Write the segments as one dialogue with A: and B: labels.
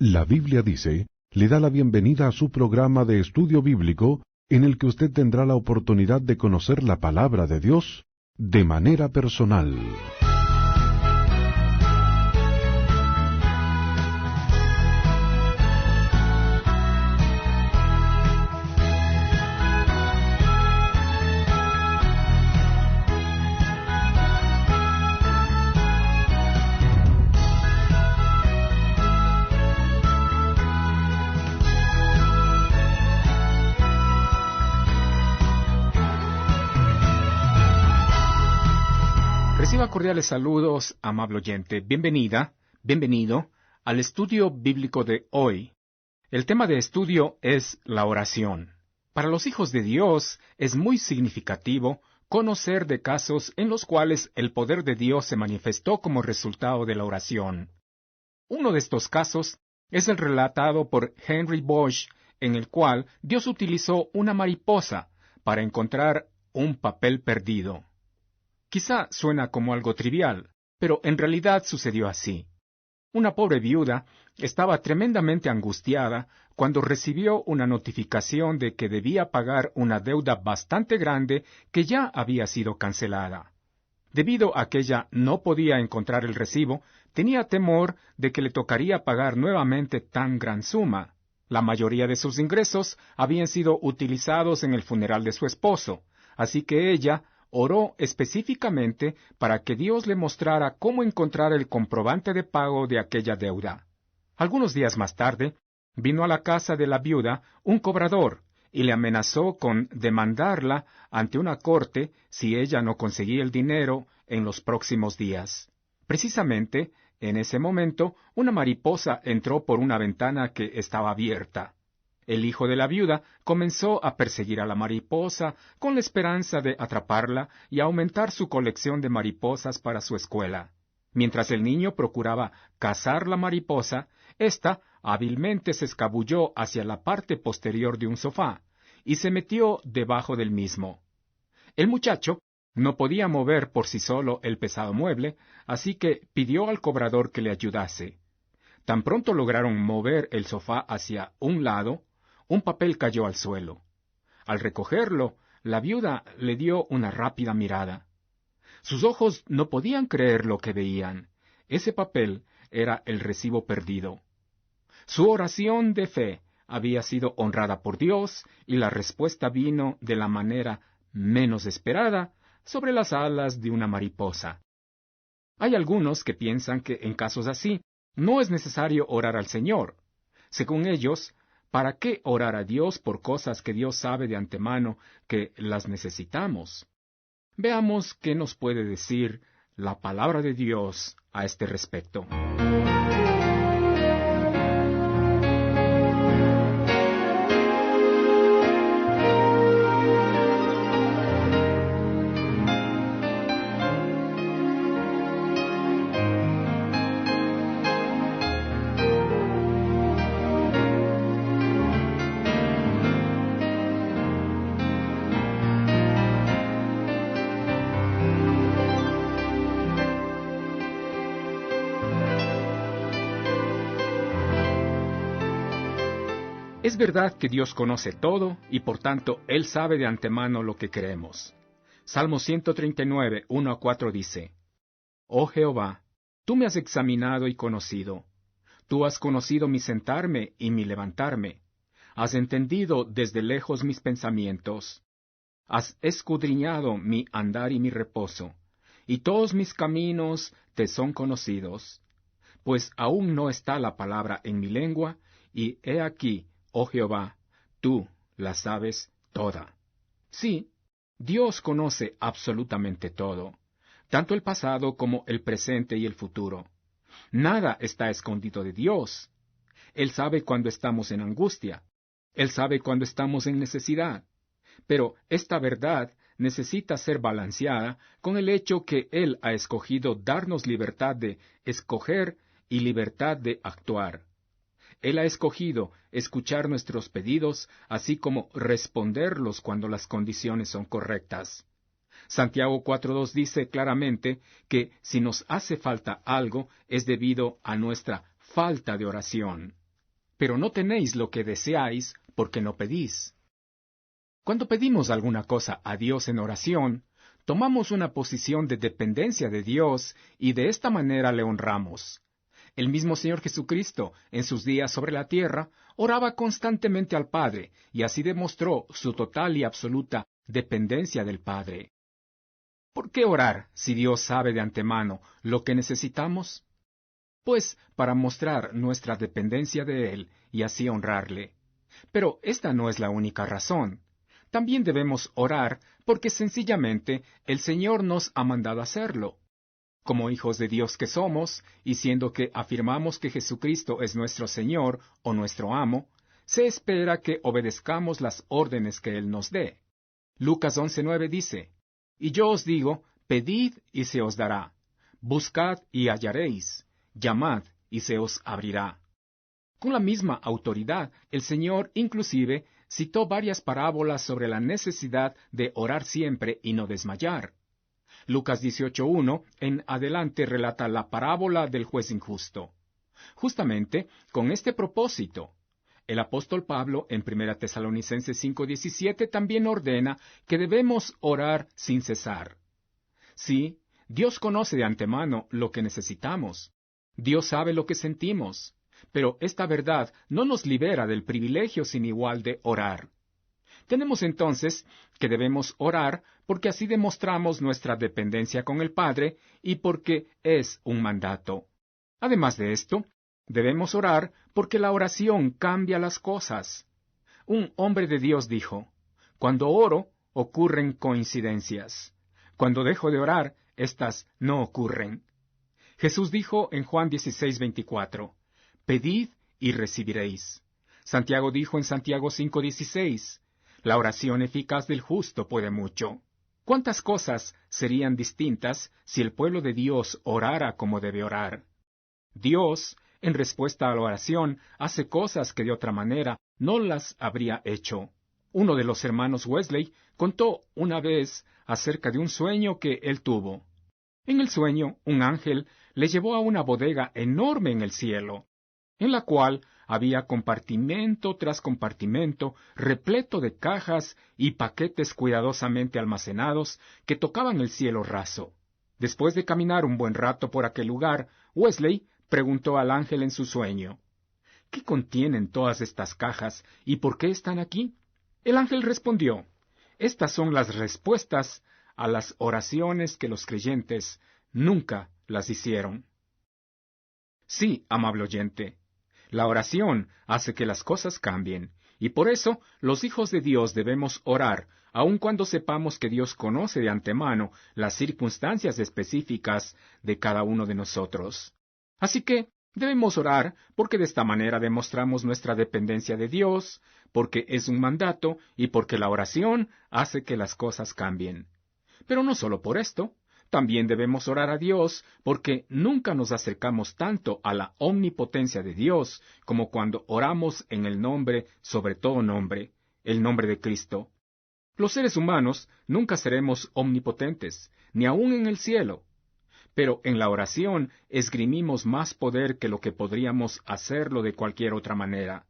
A: La Biblia dice, le da la bienvenida a su programa de estudio bíblico, en el que usted tendrá la oportunidad de conocer la palabra de Dios de manera personal.
B: Reciba cordiales saludos, amable oyente. Bienvenida, bienvenido al estudio bíblico de hoy. El tema de estudio es la oración. Para los hijos de Dios es muy significativo conocer de casos en los cuales el poder de Dios se manifestó como resultado de la oración. Uno de estos casos es el relatado por Henry Bosch, en el cual Dios utilizó una mariposa para encontrar un papel perdido. Quizá suena como algo trivial, pero en realidad sucedió así. Una pobre viuda estaba tremendamente angustiada cuando recibió una notificación de que debía pagar una deuda bastante grande que ya había sido cancelada. Debido a que ella no podía encontrar el recibo, tenía temor de que le tocaría pagar nuevamente tan gran suma. La mayoría de sus ingresos habían sido utilizados en el funeral de su esposo, así que ella oró específicamente para que Dios le mostrara cómo encontrar el comprobante de pago de aquella deuda. Algunos días más tarde, vino a la casa de la viuda un cobrador y le amenazó con demandarla ante una corte si ella no conseguía el dinero en los próximos días. Precisamente, en ese momento, una mariposa entró por una ventana que estaba abierta. El hijo de la viuda comenzó a perseguir a la mariposa con la esperanza de atraparla y aumentar su colección de mariposas para su escuela. Mientras el niño procuraba cazar la mariposa, ésta hábilmente se escabulló hacia la parte posterior de un sofá y se metió debajo del mismo. El muchacho no podía mover por sí solo el pesado mueble, así que pidió al cobrador que le ayudase. Tan pronto lograron mover el sofá hacia un lado, un papel cayó al suelo. Al recogerlo, la viuda le dio una rápida mirada. Sus ojos no podían creer lo que veían. Ese papel era el recibo perdido. Su oración de fe había sido honrada por Dios y la respuesta vino de la manera menos esperada, sobre las alas de una mariposa. Hay algunos que piensan que en casos así no es necesario orar al Señor. Según ellos, ¿para qué orar a Dios por cosas que Dios sabe de antemano que las necesitamos? Veamos qué nos puede decir la palabra de Dios a este respecto. Es verdad que Dios conoce todo y por tanto Él sabe de antemano lo que queremos. Salmo 139, 1-4 dice: Oh Jehová, tú me has examinado y conocido. Tú has conocido mi sentarme y mi levantarme. Has entendido desde lejos mis pensamientos. Has escudriñado mi andar y mi reposo, y todos mis caminos te son conocidos. Pues aún no está la palabra en mi lengua, y he aquí, oh Jehová, tú la sabes toda. Sí, Dios conoce absolutamente todo, tanto el pasado como el presente y el futuro. Nada está escondido de Dios. Él sabe cuando estamos en angustia. Él sabe cuando estamos en necesidad. Pero esta verdad necesita ser balanceada con el hecho que Él ha escogido darnos libertad de escoger y libertad de actuar. Él ha escogido escuchar nuestros pedidos, así como responderlos cuando las condiciones son correctas. Santiago 4:2 dice claramente que si nos hace falta algo es debido a nuestra falta de oración. pero no tenéis lo que deseáis porque no pedís. Cuando pedimos alguna cosa a Dios en oración, tomamos una posición de dependencia de Dios y de esta manera le honramos. El mismo Señor Jesucristo, en sus días sobre la tierra, oraba constantemente al Padre y así demostró su total y absoluta dependencia del Padre. ¿Por qué orar si Dios sabe de antemano lo que necesitamos? Pues para mostrar nuestra dependencia de Él y así honrarle. Pero esta no es la única razón. También debemos orar porque sencillamente el Señor nos ha mandado hacerlo. Como hijos de Dios que somos, y siendo que afirmamos que Jesucristo es nuestro Señor o nuestro amo, se espera que obedezcamos las órdenes que Él nos dé. Lucas 11:9 dice, «Y yo os digo, pedid y se os dará, buscad y hallaréis, llamad y se os abrirá». Con la misma autoridad, el Señor inclusive citó varias parábolas sobre la necesidad de orar siempre y no desmayar. Lucas 18:1 en adelante relata la parábola del juez injusto. Justamente con este propósito, el apóstol Pablo en 1 Tesalonicenses 5:17 también ordena que debemos orar sin cesar. Sí, Dios conoce de antemano lo que necesitamos. Dios sabe lo que sentimos. Pero esta verdad no nos libera del privilegio sin igual de orar. Tenemos entonces que debemos orar porque así demostramos nuestra dependencia con el Padre y porque es un mandato. Además de esto, debemos orar porque la oración cambia las cosas. Un hombre de Dios dijo, «Cuando oro, ocurren coincidencias. Cuando dejo de orar, éstas no ocurren». Jesús dijo en Juan 16:24, «Pedid y recibiréis». Santiago dijo en Santiago 5:16, «La oración eficaz del justo puede mucho». ¿Cuántas cosas serían distintas si el pueblo de Dios orara como debe orar? Dios, en respuesta a la oración, hace cosas que de otra manera no las habría hecho. Uno de los hermanos Wesley contó una vez acerca de un sueño que él tuvo. En el sueño, un ángel le llevó a una bodega enorme en el cielo, en la cual había compartimento tras compartimento repleto de cajas y paquetes cuidadosamente almacenados que tocaban el cielo raso. Después de caminar un buen rato por aquel lugar, Wesley preguntó al ángel en su sueño, «¿Qué contienen todas estas cajas y por qué están aquí?» El ángel respondió, «Estas son las respuestas a las oraciones que los creyentes nunca las hicieron». Sí, amable oyente, la oración hace que las cosas cambien, y por eso los hijos de Dios debemos orar, aun cuando sepamos que Dios conoce de antemano las circunstancias específicas de cada uno de nosotros. Así que debemos orar porque de esta manera demostramos nuestra dependencia de Dios, porque es un mandato y porque la oración hace que las cosas cambien. Pero no solo por esto. También debemos orar a Dios porque nunca nos acercamos tanto a la omnipotencia de Dios como cuando oramos en el nombre sobre todo nombre, el nombre de Cristo. Los seres humanos nunca seremos omnipotentes, ni aun en el cielo. Pero en la oración esgrimimos más poder que lo que podríamos hacerlo de cualquier otra manera.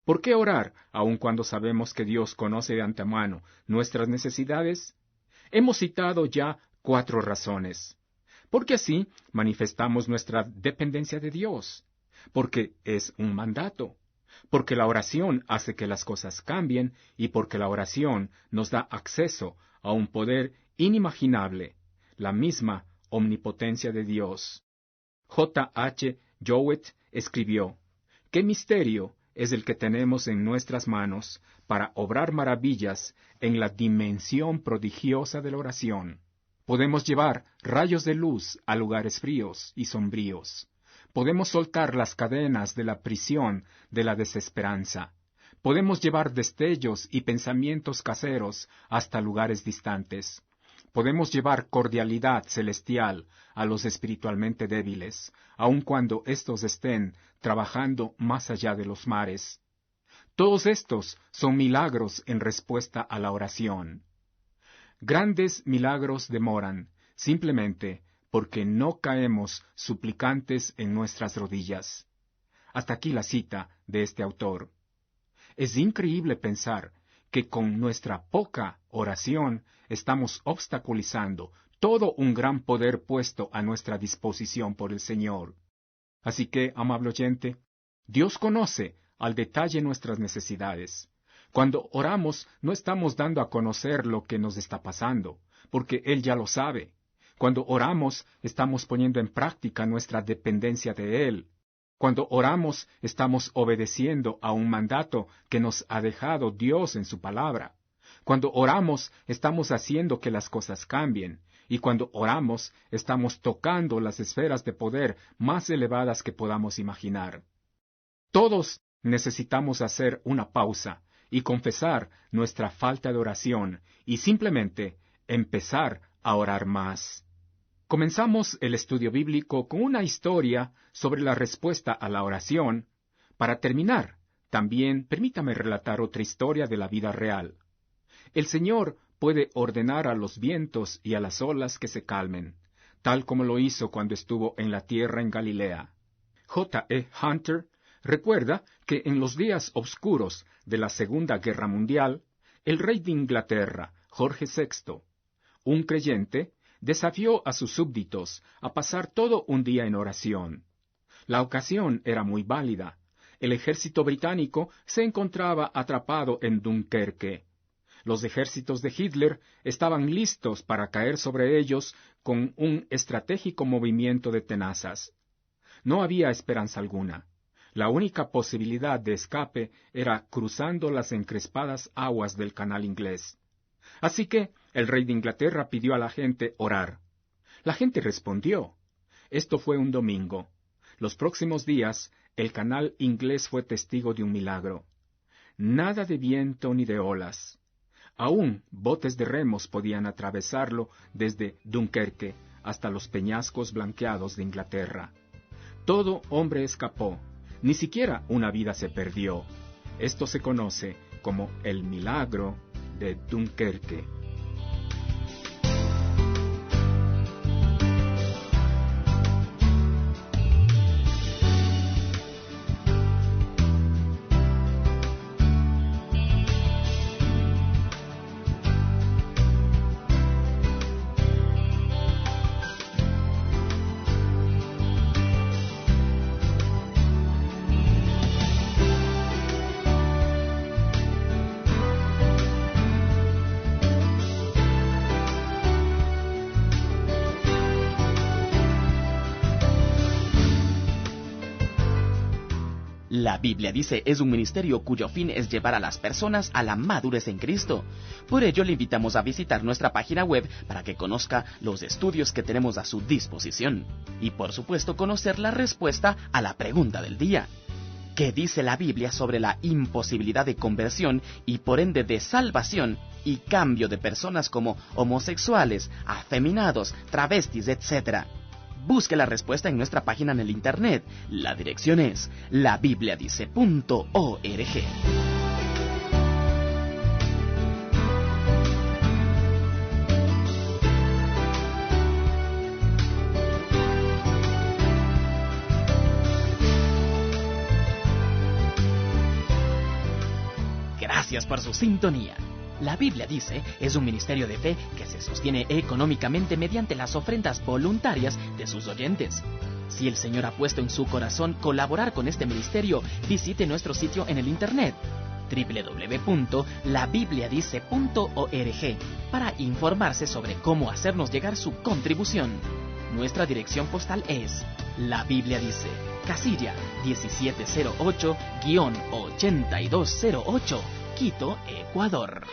B: ¿Por qué orar aun cuando sabemos que Dios conoce de antemano nuestras necesidades? Hemos citado ya 4 razones. Porque así manifestamos nuestra dependencia de Dios. Porque es un mandato. Porque la oración hace que las cosas cambien y porque la oración nos da acceso a un poder inimaginable, la misma omnipotencia de Dios. J. H. Jowett escribió, «¿Qué misterio es el que tenemos en nuestras manos para obrar maravillas en la dimensión prodigiosa de la oración? Podemos llevar rayos de luz a lugares fríos y sombríos. Podemos soltar las cadenas de la prisión de la desesperanza. Podemos llevar destellos y pensamientos caseros hasta lugares distantes. Podemos llevar cordialidad celestial a los espiritualmente débiles, aun cuando éstos estén trabajando más allá de los mares. Todos estos son milagros en respuesta a la oración. Grandes milagros demoran, simplemente porque no caemos suplicantes en nuestras rodillas. Hasta aquí la cita de este autor. Es increíble pensar que con nuestra poca oración estamos obstaculizando todo un gran poder puesto a nuestra disposición por el Señor. Así que, amable oyente, Dios conoce al detalle nuestras necesidades. Cuando oramos, no estamos dando a conocer lo que nos está pasando, porque Él ya lo sabe. Cuando oramos, estamos poniendo en práctica nuestra dependencia de Él. Cuando oramos, estamos obedeciendo a un mandato que nos ha dejado Dios en su palabra. Cuando oramos, estamos haciendo que las cosas cambien. Y cuando oramos, estamos tocando las esferas de poder más elevadas que podamos imaginar. Todos necesitamos hacer una pausa y confesar nuestra falta de oración y simplemente empezar a orar más. Comenzamos el estudio bíblico con una historia sobre la respuesta a la oración. Para terminar, también permítame relatar otra historia de la vida real. El Señor puede ordenar a los vientos y a las olas que se calmen, tal como lo hizo cuando estuvo en la tierra en Galilea. J. E. Hunter recuerda que en los días oscuros de la Segunda Guerra Mundial, el rey de Inglaterra, Jorge VI, un creyente, desafió a sus súbditos a pasar todo un día en oración. La ocasión era muy válida. El ejército británico se encontraba atrapado en Dunkerque. Los ejércitos de Hitler estaban listos para caer sobre ellos con un estratégico movimiento de tenazas. No había esperanza alguna. La única posibilidad de escape era cruzando las encrespadas aguas del Canal Inglés. Así que el rey de Inglaterra pidió a la gente orar. La gente respondió. Esto fue un domingo. Los próximos días, el Canal Inglés fue testigo de un milagro. Nada de viento ni de olas. Aún botes de remos podían atravesarlo desde Dunkerque hasta los peñascos blanqueados de Inglaterra. Todo hombre escapó. Ni siquiera una vida se perdió. Esto se conoce como el milagro de Dunkerque.
C: La Biblia dice es un ministerio cuyo fin es llevar a las personas a la madurez en Cristo. Por ello le invitamos a visitar nuestra página web para que conozca los estudios que tenemos a su disposición. Y por supuesto conocer la respuesta a la pregunta del día. ¿Qué dice la Biblia sobre la imposibilidad de conversión y por ende de salvación y cambio de personas como homosexuales, afeminados, travestis, etc.? Busque la respuesta en nuestra página en el internet. La dirección es labibliadice.org. Gracias por su sintonía. La Biblia dice es un ministerio de fe que se sostiene económicamente mediante las ofrendas voluntarias de sus oyentes. Si el Señor ha puesto en su corazón colaborar con este ministerio, visite nuestro sitio en el internet www.labibliadice.org para informarse sobre cómo hacernos llegar su contribución. Nuestra dirección postal es La Biblia Dice, casilla 1708-8208, Quito, Ecuador.